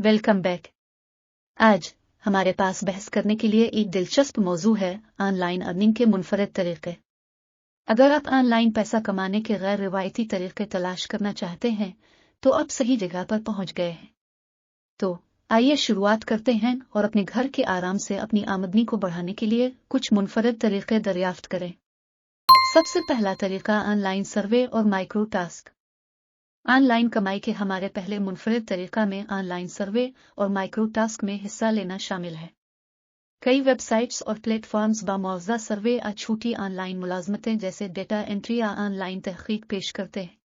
Welcome back. आज हमारे पास बहस करने के लिए एक दिलचस्प मौजू है, ऑनलाइन अर्निंग के मुनफरद तरीके। अगर आप ऑनलाइन पैसा कमाने के गैर रिवायती तरीके तलाश करना चाहते हैं तो आप सही जगह पर पहुंच गए हैं। तो आइए शुरुआत करते हैं और अपने घर के आराम से अपनी आमदनी को बढ़ाने के लिए कुछ मुनफरद तरीके दरियाफ्त करें। सबसे पहला तरीका ऑनलाइन सर्वे और माइक्रो टास्क। ऑनलाइन कमाई के हमारे पहले मुनफरद तरीका में ऑनलाइन सर्वे और माइक्रो टास्क में हिस्सा लेना शामिल है। कई वेबसाइट्स और प्लेटफॉर्म्स बामुआवजा सर्वे या छोटी ऑनलाइन मुलाजमतें जैसे डेटा एंट्री या ऑनलाइन तहकीक पेश करते हैं।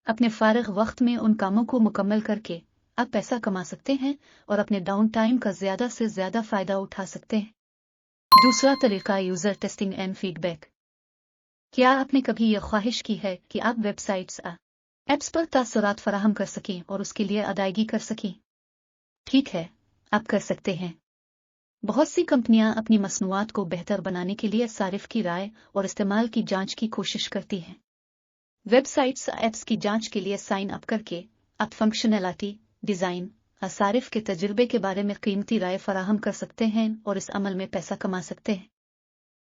अपने फारिग वक्त में उन कामों को मुकम्मल करके आप पैसा कमा सकते हैं और अपने डाउन टाइम का ज्यादा से ज्यादा फायदा उठा सकते हैं। दूसरा तरीका यूजर टेस्टिंग एंड फीडबैक। क्या आपने कभी यह ख्वाहिश की है कि आप वेबसाइट्स एप्स पर तासुरात फराहम कर सकें और उसके लिए अदायगी कर सकें? ठीक है, आप कर सकते हैं। बहुत सी कंपनियां अपनी मसनूआत को बेहतर बनाने के लिए सारिफ की राय और इस्तेमाल की जांच की कोशिश करती हैं। वेबसाइट्स एप्स की जांच के लिए साइन अप करके आप फंक्शनैलिटी, डिजाइन और सारिफ के तजुर्बे के बारे में कीमती राय फराहम कर सकते हैं और इस अमल में पैसा कमा सकते हैं।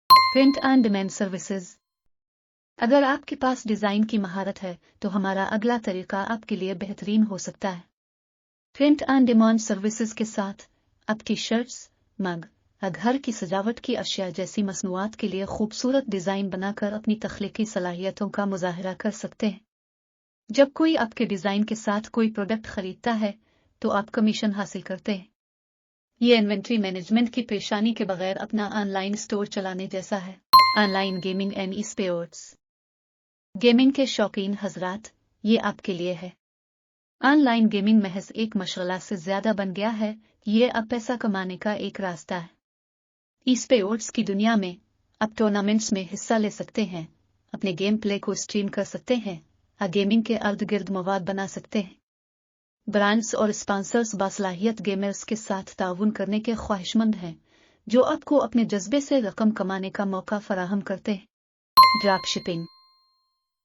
Print on demand services. अगर आपके पास डिजाइन की महारत है तो हमारा अगला तरीका आपके लिए बेहतरीन हो सकता है। प्रिंट ऑन डिमांड सर्विसेज के साथ आप टी शर्ट्स, मग, घर की सजावट की अशिया जैसी मसनूआत के लिए खूबसूरत डिजाइन बनाकर अपनी तख्लीकी सलाहियतों का मुजाहरा कर सकते हैं। जब कोई आपके डिजाइन के साथ कोई प्रोडक्ट खरीदता है तो आप कमीशन हासिल करते हैं। ये इन्वेंट्री मैनेजमेंट की परेशानी के बगैर अपना ऑनलाइन स्टोर चलाने जैसा है। Online gaming and e sports. Gaming के शौकीन हजरात, ये आपके लिए है। ऑनलाइन गेमिंग महज एक मशगला से ज्यादा बन गया है, ये अब पैसा कमाने का एक रास्ता है। ई स्पोर्ट्स की दुनिया में आप टूर्नामेंट्स में हिस्सा ले सकते हैं, अपने गेम प्ले को स्ट्रीम कर सकते हैं और गेमिंग के अर्द गिर्द मवाद बना सकते हैं। ब्रांड्स और स्पॉन्सर्स बासलाहियत गेमर्स के साथ ताउन करने के ख्वाहिशमंद हैं, जो आपको अपने जज्बे से रकम कमाने का मौका फराहम करते हैं। Drop shipping.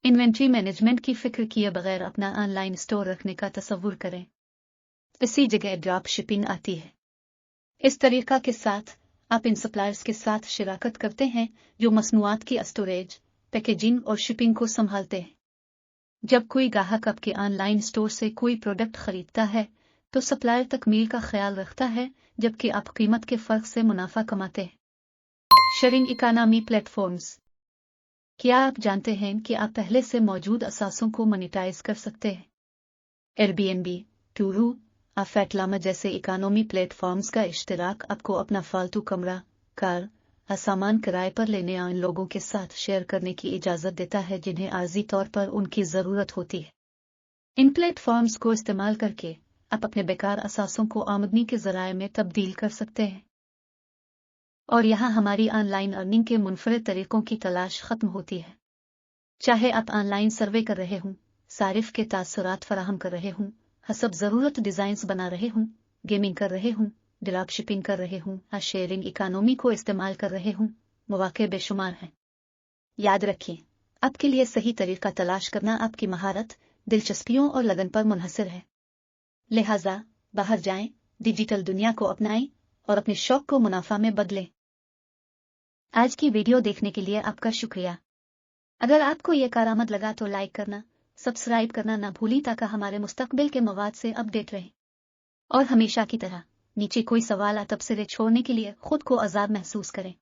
इन्वेंट्री मैनेजमेंट की फिक्र किए बगैर अपना ऑनलाइन स्टोर रखने का तसव्वुर करें। इसी जगह ड्रॉप शिपिंग आती है। इस तरीका के साथ आप इन सप्लायर्स के साथ शिराकत करते हैं जो मसनूआत की स्टोरेज, पैकेजिंग और शिपिंग को संभालते हैं। जब कोई ग्राहक आपके ऑनलाइन स्टोर से कोई प्रोडक्ट खरीदता है तो सप्लायर तकमील का ख्याल रखता है, जबकि आप कीमत के फर्क से मुनाफा कमाते हैं। Sharing economy platforms. क्या आप जानते हैं कि आप पहले से मौजूद असासों को मोनेटाइज कर सकते हैं? एयरबीएनबी, टूरू और फैटलामा जैसे इकोनॉमी प्लेटफॉर्म्स का इश्तिराक आपको अपना फालतू कमरा, कार और सामान किराए पर लेने आए लोगों के साथ शेयर करने की इजाजत देता है जिन्हें आर्जी तौर पर उनकी जरूरत होती है। इन प्लेटफॉर्म्स को इस्तेमाल करके आप अपने बेकार असासों को आमदनी के जराये में तब्दील कर सकते हैं। और यहाँ हमारी ऑनलाइन अर्निंग के मुनफरद तरीकों की तलाश खत्म होती है। चाहे आप ऑनलाइन सर्वे कर रहे हों, सारिफ के तासुरात फराहम कर रहे हों, हसब ज़रूरत डिज़ाइंस बना रहे हों, गेमिंग कर रहे हों, ड्रॉप शिपिंग कर रहे हों या शेयरिंग इकोनॉमी को इस्तेमाल कर रहे हों, मौके बेशुमार हैं। याद रखें, आपके लिए सही तरीका तलाश करना आपकी महारत, दिलचस्पियों और लगन पर मुनहसर है। लिहाजा बाहर जाएं, डिजिटल दुनिया को अपनाएं और अपने शौक को मुनाफा में बदलें। आज की वीडियो देखने के लिए आपका शुक्रिया। अगर आपको यह कारआमद लगा तो लाइक करना, सब्सक्राइब करना ना भूलें ताकि हमारे मुस्तकबिल के मवाद से अपडेट रहें। और हमेशा की तरह नीचे कोई सवाल या तबसरे छोड़ने के लिए खुद को आज़ाद महसूस करें।